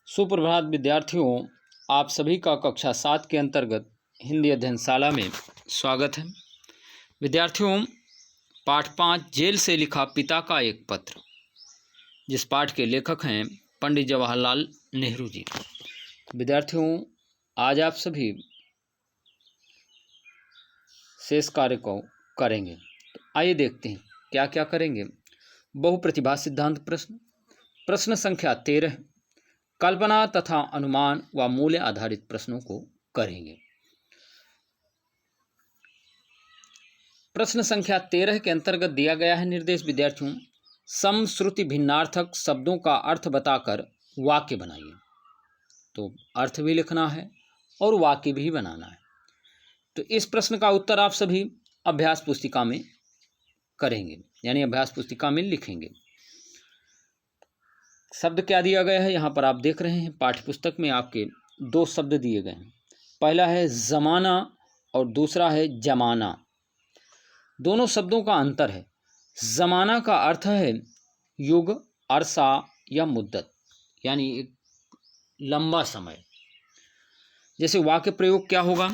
सुप्रभात विद्यार्थियों, आप सभी का कक्षा 7 के अंतर्गत हिंदी अध्ययनशाला में स्वागत है। विद्यार्थियों, पाठ 5 जेल से लिखा पिता का एक पत्र, जिस पाठ के लेखक हैं पंडित जवाहरलाल नेहरू जी। विद्यार्थियों, आज आप सभी शेष कार्य को करेंगे। तो आइए देखते हैं क्या क्या करेंगे। बहुप्रतिभा सिद्धांत प्रश्न संख्या 13, कल्पना तथा अनुमान व मूल्य आधारित प्रश्नों को करेंगे। प्रश्न संख्या 13 के अंतर्गत दिया गया है निर्देश। विद्यार्थियों, सम श्रुति भिन्नार्थक शब्दों का अर्थ बताकर वाक्य बनाइए। तो अर्थ भी लिखना है और वाक्य भी बनाना है। तो इस प्रश्न का उत्तर आप सभी अभ्यास पुस्तिका में करेंगे, यानी अभ्यास पुस्तिका में लिखेंगे। शब्द क्या दिया गया है यहाँ पर आप देख रहे हैं। पाठ्य पुस्तक में आपके दो शब्द दिए गए हैं। पहला है ज़माना और दूसरा है जमाना। दोनों शब्दों का अंतर है। ज़माना का अर्थ है युग, अरसा या मुद्दत, यानी एक लंबा समय। जैसे वाक्य प्रयोग क्या होगा?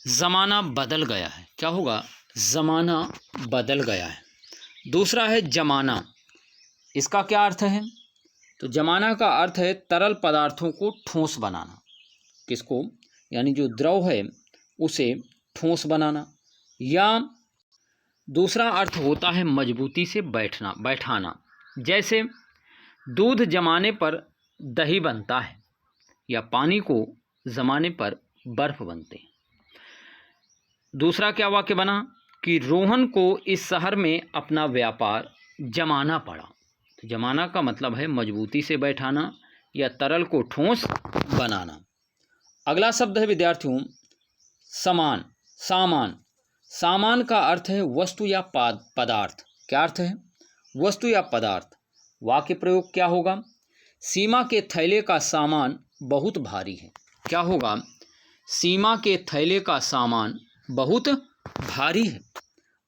ज़माना बदल गया है। क्या होगा? ज़माना बदल गया है। दूसरा है जमाना। इसका क्या अर्थ है? तो जमाना का अर्थ है तरल पदार्थों को ठोस बनाना। किसको? यानी जो द्रव है उसे ठोस बनाना। या दूसरा अर्थ होता है मजबूती से बैठाना। जैसे दूध जमाने पर दही बनता है, या पानी को जमाने पर बर्फ बनते हैं। दूसरा क्या वाक्य बना कि रोहन को इस शहर में अपना व्यापार जमाना पड़ा। तो जमाना का मतलब है मजबूती से बैठाना या तरल को ठोस बनाना। अगला शब्द है विद्यार्थियों समान, सामान। सामान का अर्थ है वस्तु या पदार्थ। क्या अर्थ है? वस्तु या पदार्थ। वाक्य प्रयोग क्या होगा? सीमा के थैले का सामान बहुत भारी है। क्या होगा? सीमा के थैले का सामान बहुत भारी है।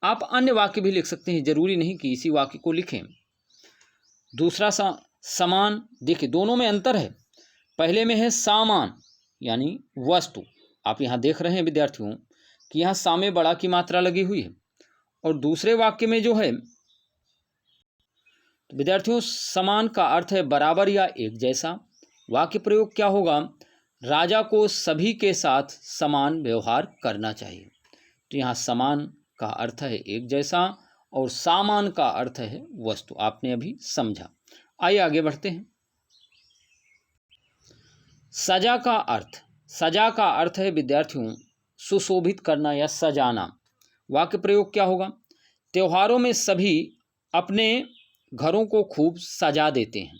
आप अन्य वाक्य भी लिख सकते हैं, जरूरी नहीं कि इसी वाक्य को लिखें। दूसरा समान, देखिए दोनों में अंतर है। पहले में है सामान यानी वस्तु। आप यहाँ देख रहे हैं विद्यार्थियों कि यहाँ सामे बड़ा की मात्रा लगी हुई है। और दूसरे वाक्य में जो है, तो विद्यार्थियों समान का अर्थ है बराबर या एक जैसा। वाक्य प्रयोग क्या होगा? राजा को सभी के साथ समान व्यवहार करना चाहिए। तो यहाँ समान का अर्थ है एक जैसा और सामान का अर्थ है वस्तु। आपने अभी समझा। आइए आगे बढ़ते हैं। सजा का अर्थ। सजा का अर्थ है विद्यार्थियों सुशोभित करना या सजाना। वाक्य प्रयोग क्या होगा? त्योहारों में सभी अपने घरों को खूब सजा देते हैं।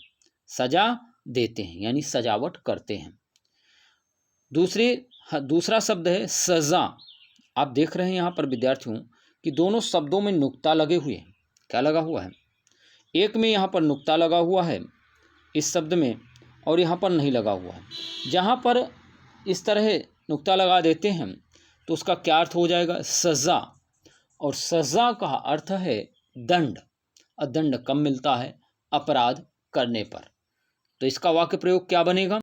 सजा देते हैं यानी सजावट करते हैं। दूसरा शब्द है सजा। आप देख रहे हैं यहाँ पर विद्यार्थियों कि दोनों शब्दों में नुक्ता लगे हुए हैं। क्या लगा हुआ है? एक में यहाँ पर नुक्ता लगा हुआ है इस शब्द में, और यहाँ पर नहीं लगा हुआ है। जहाँ पर इस तरह नुक्ता लगा देते हैं तो उसका क्या अर्थ हो जाएगा? सजा। और सजा का अर्थ है दंड, और दंड कम मिलता है अपराध करने पर। तो इसका वाक्य प्रयोग क्या बनेगा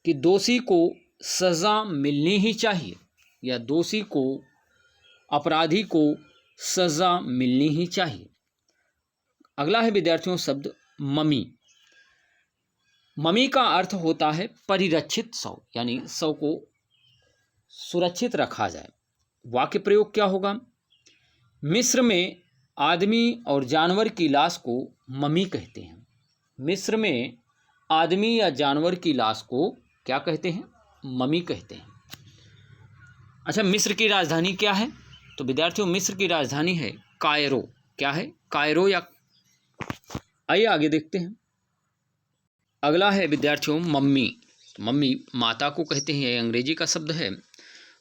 कि दोषी को सजा मिलनी ही चाहिए, या दोषी को, अपराधी को सजा मिलनी ही चाहिए। अगला है विद्यार्थियों शब्द ममी। ममी का अर्थ होता है परिरक्षित शव, यानी शव को सुरक्षित रखा जाए। वाक्य प्रयोग क्या होगा? मिस्र में आदमी और जानवर की लाश को ममी कहते हैं। मिस्र में आदमी या जानवर की लाश को क्या कहते हैं? ममी कहते हैं। अच्छा, मिस्र की राजधानी क्या है? तो विद्यार्थियों मिस्र की राजधानी है कायरो। क्या है? कायरो या। आइए आगे देखते हैं। अगला है विद्यार्थियों मम्मी। मम्मी माता को कहते हैं, यह अंग्रेजी का शब्द है।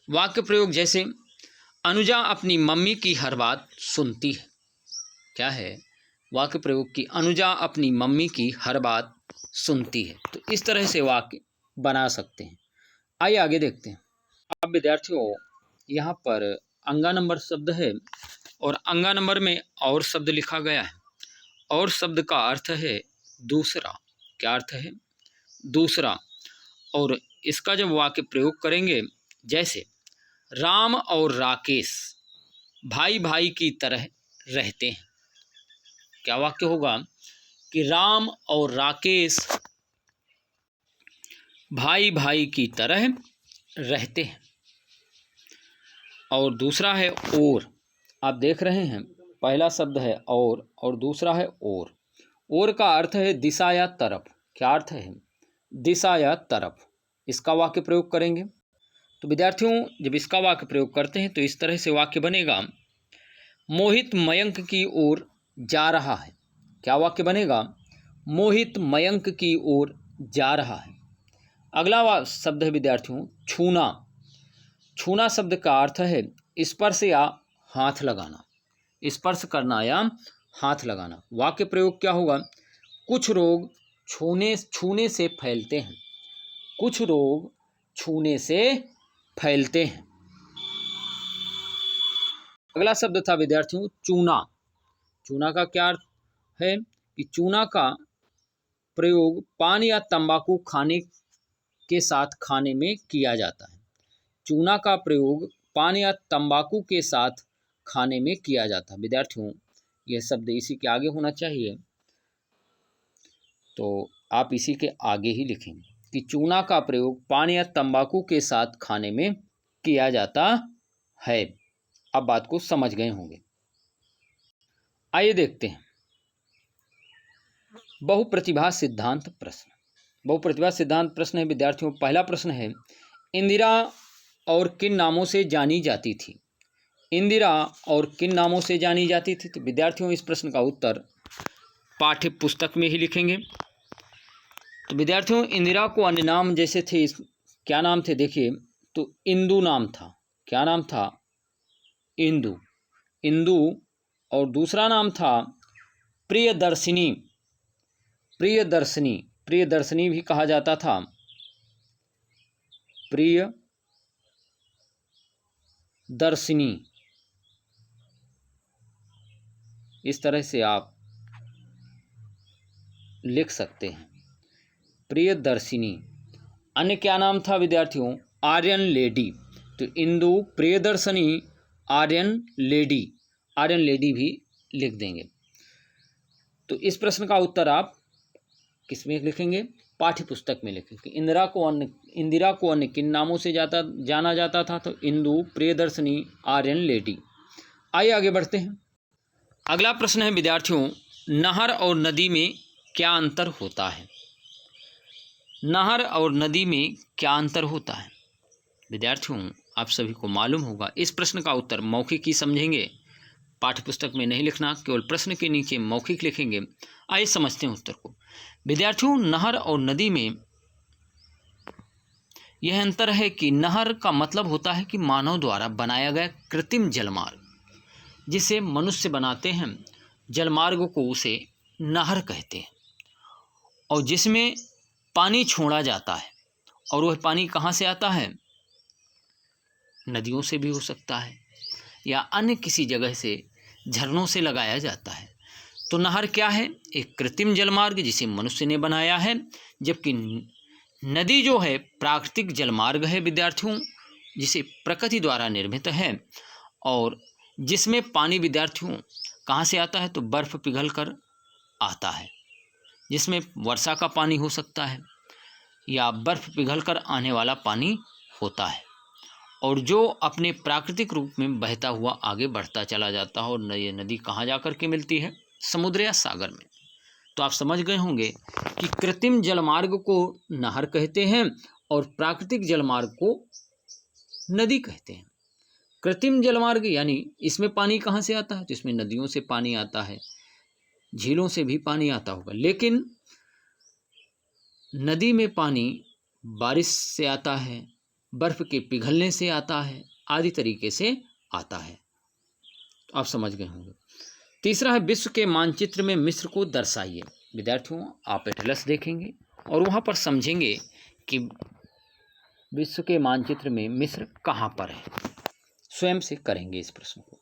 वाक्य प्रयोग जैसे अनुजा अपनी मम्मी की हर बात सुनती है। क्या है? वाक्य प्रयोग की अनुजा अपनी मम्मी की हर बात सुनती है। तो इस तरह से वाक्य बना सकते हैं। आइए आगे देखते हैं। अब विद्यार्थियों यहाँ पर अंगा नंबर शब्द है, और अंगा नंबर में और शब्द लिखा गया है। और शब्द का अर्थ है दूसरा। क्या अर्थ है? दूसरा, और इसका जब वाक्य प्रयोग करेंगे, जैसे राम और राकेश भाई भाई की तरह रहते हैं। क्या वाक्य होगा कि राम और राकेश भाई भाई की तरह रहते हैं। और दूसरा है और। आप देख रहे हैं, पहला शब्द है और दूसरा है और का अर्थ है दिशा या तरफ। क्या अर्थ है? दिशा या तरफ। इसका वाक्य प्रयोग करेंगे तो विद्यार्थियों, जब इसका वाक्य प्रयोग करते हैं तो इस तरह से वाक्य बनेगा, मोहित मयंक की ओर जा रहा है। क्या वाक्य बनेगा? मोहित मयंक की ओर जा रहा है। अगला शब्द है विद्यार्थियों छूना। छूना शब्द का अर्थ है स्पर्श या हाथ लगाना। स्पर्श करना या हाथ लगाना। वाक्य प्रयोग क्या होगा? कुछ रोग छूने से फैलते हैं। कुछ रोग छूने से फैलते हैं। अगला शब्द था विद्यार्थियों चूना। चूना का क्या अर्थ है कि चूना का प्रयोग पान या तंबाकू खाने के साथ खाने में किया जाता है। चूना का प्रयोग पान या तंबाकू के साथ खाने में किया जाता है। विद्यार्थियों, यह शब्द इसी के आगे होना चाहिए, तो आप इसी के आगे ही लिखेंगे कि चूना का प्रयोग पान या तंबाकू के साथ खाने में किया जाता है। अब बात को समझ गए होंगे। आइए देखते हैं बहुप्रतिभा सिद्धांत प्रश्न। बहुप्रतिभा सिद्धांत प्रश्न है विद्यार्थियों। पहला प्रश्न है, इंदिरा और किन नामों से जानी जाती थी? इंदिरा और किन नामों से जानी जाती थी? तो विद्यार्थियों, इस प्रश्न का उत्तर पाठ्य पुस्तक में ही लिखेंगे। तो विद्यार्थियों, इंदिरा को अन्य नाम जैसे थे, क्या नाम थे देखिए, तो इंदु नाम था। क्या नाम था? इंदु। इंदु। और दूसरा नाम था प्रियदर्शिनी। प्रियदर्शिनी। प्रियदर्शिनी भी कहा जाता था। प्रियदर्शिनी। इस तरह से आप लिख सकते हैं, प्रियदर्शिनी। अन्य क्या नाम था विद्यार्थियों? आर्यन लेडी। तो इंदु, प्रियदर्शिनी, आर्यन लेडी। आर्यन लेडी भी लिख देंगे। तो इस प्रश्न का उत्तर आप किस में लिखेंगे? पाठ्य पुस्तक में लिखेंगे। इंदिरा को अन्य किन नामों से जाना जाता था? तो इंदु, प्रियदर्शिनी, आर्यन लेडी। आइए आगे बढ़ते हैं। अगला प्रश्न है विद्यार्थियों, नहर और नदी में क्या अंतर होता है? नहर और नदी में क्या अंतर होता है? विद्यार्थियों, आप सभी को मालूम होगा। इस प्रश्न का उत्तर मौखिक ही समझेंगे, पाठ्यपुस्तक में नहीं लिखना, केवल प्रश्न के नीचे मौखिक लिखेंगे। आइए समझते हैं उत्तर को। विद्यार्थियों, नहर और नदी में यह अंतर है कि नहर का मतलब होता है कि मानव द्वारा बनाया गया कृत्रिम जलमार्ग, जिसे मनुष्य बनाते हैं, जलमार्ग को उसे नहर कहते हैं, और जिसमें पानी छोड़ा जाता है। और वह पानी कहाँ से आता है? नदियों से भी हो सकता है, या अन्य किसी जगह से, झरनों से लगाया जाता है। तो नहर क्या है? एक कृत्रिम जलमार्ग जिसे मनुष्य ने बनाया है, जबकि नदी जो है प्राकृतिक जलमार्ग है विद्यार्थियों, जिसे प्रकृति द्वारा निर्मित है, और जिसमें पानी विद्यार्थियों कहाँ से आता है? तो बर्फ़ पिघल कर आता है, जिसमें वर्षा का पानी हो सकता है या बर्फ़ पिघल कर आने वाला पानी होता है, और जो अपने प्राकृतिक रूप में बहता हुआ आगे बढ़ता चला जाता है। और ये नदी कहाँ जा कर के मिलती है? समुद्र या सागर में। तो आप समझ गए होंगे कि कृत्रिम जलमार्ग को नहर कहते हैं और प्राकृतिक जलमार्ग को नदी कहते हैं। कृत्रिम जलमार्ग यानी इसमें पानी कहाँ से आता है? तो इसमें नदियों से पानी आता है, झीलों से भी पानी आता होगा, लेकिन नदी में पानी बारिश से आता है, बर्फ़ के पिघलने से आता है, आदि तरीके से आता है। तो आप समझ गए होंगे। तीसरा है, विश्व के मानचित्र में मिस्र को दर्शाइए। विद्यार्थियों, आप एटलस देखेंगे और वहाँ पर समझेंगे कि विश्व के मानचित्र में मिस्र कहाँ पर है। स्वयं से करेंगे इस प्रश्न को।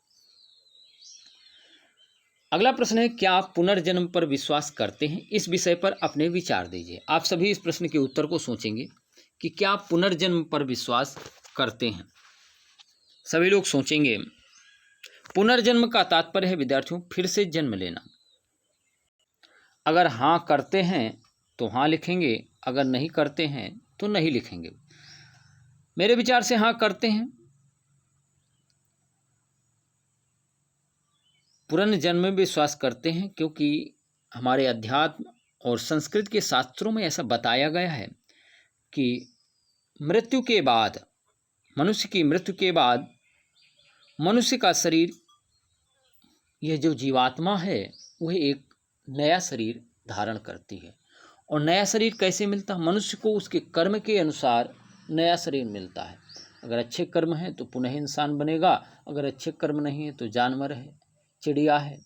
अगला प्रश्न है, क्या आप पुनर्जन्म पर विश्वास करते हैं? इस विषय पर अपने विचार दीजिए। आप सभी इस प्रश्न के उत्तर को सोचेंगे कि क्या आप पुनर्जन्म पर विश्वास करते हैं। सभी लोग सोचेंगे। पुनर्जन्म का तात्पर्य है विद्यार्थियों फिर से जन्म लेना। अगर हाँ करते हैं तो हाँ लिखेंगे, अगर नहीं करते हैं तो नहीं लिखेंगे। मेरे विचार से हाँ करते हैं। पुनर्जन्म में विश्वास करते हैं क्योंकि हमारे अध्यात्म और संस्कृत के शास्त्रों में ऐसा बताया गया है कि मृत्यु के बाद, मनुष्य की मृत्यु के बाद मनुष्य का शरीर, यह जो जीवात्मा है वह एक नया शरीर धारण करती है। और नया शरीर कैसे मिलता है? मनुष्य को उसके कर्म के अनुसार नया शरीर मिलता है। अगर अच्छे कर्म हैं तो पुनः इंसान बनेगा, अगर अच्छे कर्म नहीं है तो जानवर है, चिड़िया है,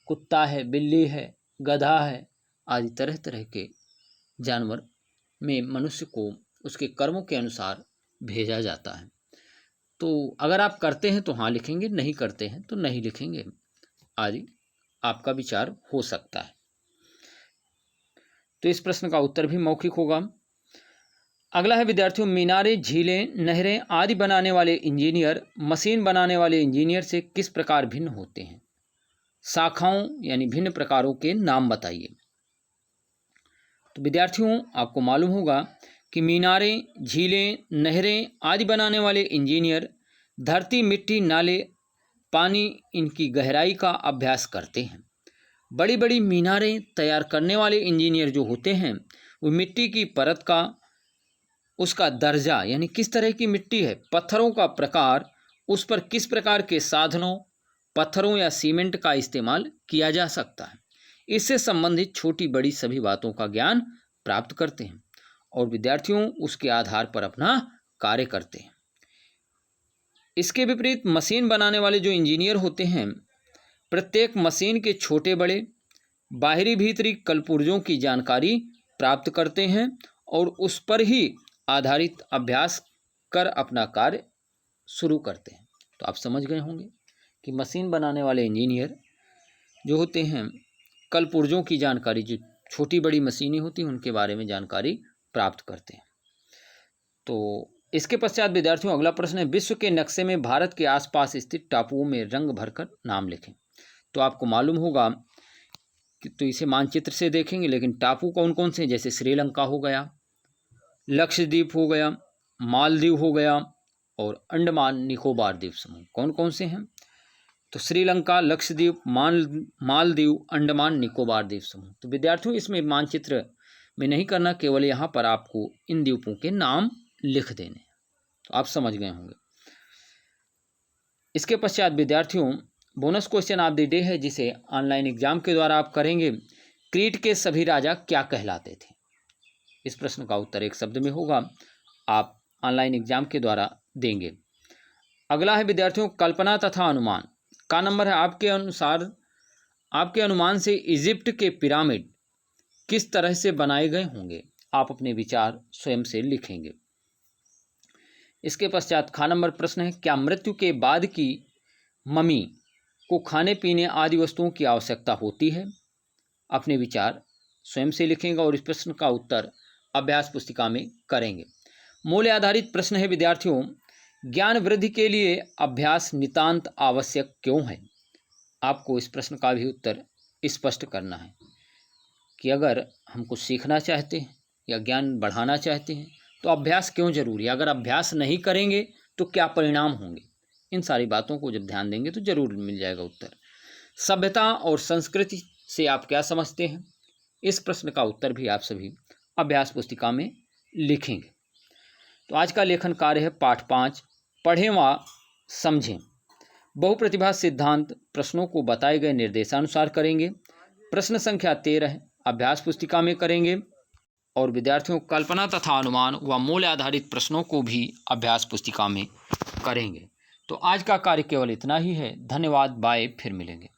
कुत्ता है, बिल्ली है, गधा है, आदि तरह तरह के जानवर में मनुष्य को उसके कर्मों के अनुसार भेजा जाता है। तो अगर आप करते हैं तो हाँ लिखेंगे, नहीं करते हैं तो नहीं लिखेंगे, आदि आपका विचार हो सकता है। तो इस प्रश्न का उत्तर भी मौखिक होगा। अगला है विद्यार्थियों, मीनारें, झीलें, नहरें आदि बनाने वाले इंजीनियर मशीन बनाने वाले इंजीनियर से किस प्रकार भिन्न होते हैं? शाखाओं यानी भिन्न प्रकारों के नाम बताइए। तो विद्यार्थियों आपको मालूम होगा कि मीनारें, झीलें, नहरें आदि बनाने वाले इंजीनियर धरती, मिट्टी, नाले, पानी, इनकी गहराई का अभ्यास करते हैं। बड़ी बड़ी मीनारें तैयार करने वाले इंजीनियर जो होते हैं वो मिट्टी की परत का, उसका दर्जा यानी किस तरह की मिट्टी है, पत्थरों का प्रकार, उस पर किस प्रकार के साधनों, पत्थरों या सीमेंट का इस्तेमाल किया जा सकता है, इससे संबंधित छोटी बड़ी सभी बातों का ज्ञान प्राप्त करते हैं और विद्यार्थियों उसके आधार पर अपना कार्य करते हैं। इसके विपरीत मशीन बनाने वाले जो इंजीनियर होते हैं प्रत्येक मशीन के छोटे बड़े बाहरी भीतरी कलपुर्जों की जानकारी प्राप्त करते हैं और उस पर ही आधारित अभ्यास कर अपना कार्य शुरू करते हैं। तो आप समझ गए होंगे कि मशीन बनाने वाले इंजीनियर जो होते हैं कलपुर्जों की जानकारी, जो छोटी बड़ी मशीनें होती हैं उनके बारे में जानकारी प्राप्त करते हैं। तो इसके पश्चात विद्यार्थियों अगला प्रश्न है, विश्व के नक्शे में भारत के आसपास स्थित टापुओं में रंग भरकर नाम लिखें। तो आपको मालूम होगा कि तो इसे मानचित्र से देखेंगे, लेकिन टापू कौन कौन से हैं? जैसे श्रीलंका हो गया, लक्षद्वीप हो गया, मालदीव हो गया और अंडमान निकोबार द्वीप समूह। कौन कौन से हैं? तो श्रीलंका, लक्षद्वीप, मालदीव, अंडमान निकोबार द्वीप समूह। तो विद्यार्थियों इसमें मानचित्र में नहीं करना, केवल यहाँ पर आपको इन द्वीपों के नाम लिख देने। तो आप समझ गए होंगे। इसके पश्चात विद्यार्थियों bonus question of the day है जिसे ऑनलाइन एग्जाम के द्वारा आप करेंगे। क्रीट के सभी राजा क्या कहलाते थे? इस प्रश्न का उत्तर एक शब्द में होगा, आप ऑनलाइन एग्जाम के द्वारा देंगे। अगला है विद्यार्थियों कल्पना तथा अनुमान का नंबर है, आपके अनुमान से इजिप्ट के पिरामिड किस तरह से बनाए गए होंगे? आप अपने विचार स्वयं से लिखेंगे। इसके पश्चात खा नंबर प्रश्न है, क्या मृत्यु के बाद की मम्मी को खाने पीने आदि वस्तुओं की आवश्यकता होती है? अपने विचार स्वयं से लिखेंगे और इस प्रश्न का उत्तर अभ्यास पुस्तिका में करेंगे। मूल्य आधारित प्रश्न है विद्यार्थियों, ज्ञान वृद्धि के लिए अभ्यास नितांत आवश्यक क्यों है? आपको इस प्रश्न का भी उत्तर स्पष्ट करना है कि अगर हम कुछ सीखना चाहते हैं या ज्ञान बढ़ाना चाहते हैं तो अभ्यास क्यों जरूरी है, अगर अभ्यास नहीं करेंगे तो क्या परिणाम होंगे, इन सारी बातों को जब ध्यान देंगे तो जरूर मिल जाएगा उत्तर। सभ्यता और संस्कृति से आप क्या समझते हैं? इस प्रश्न का उत्तर भी आप सभी अभ्यास पुस्तिका में लिखेंगे। तो आज का लेखन कार्य है पाठ 5, पढ़ें व समझें। बहुप्रतिभा सिद्धांत प्रश्नों को बताए गए निर्देशानुसार करेंगे। प्रश्न संख्या 13 अभ्यास पुस्तिका में करेंगे और विद्यार्थियों कल्पना तथा अनुमान व मूल्य आधारित प्रश्नों को भी अभ्यास पुस्तिका में करेंगे। तो आज का कार्य केवल इतना ही है। धन्यवाद, बाय, फिर मिलेंगे।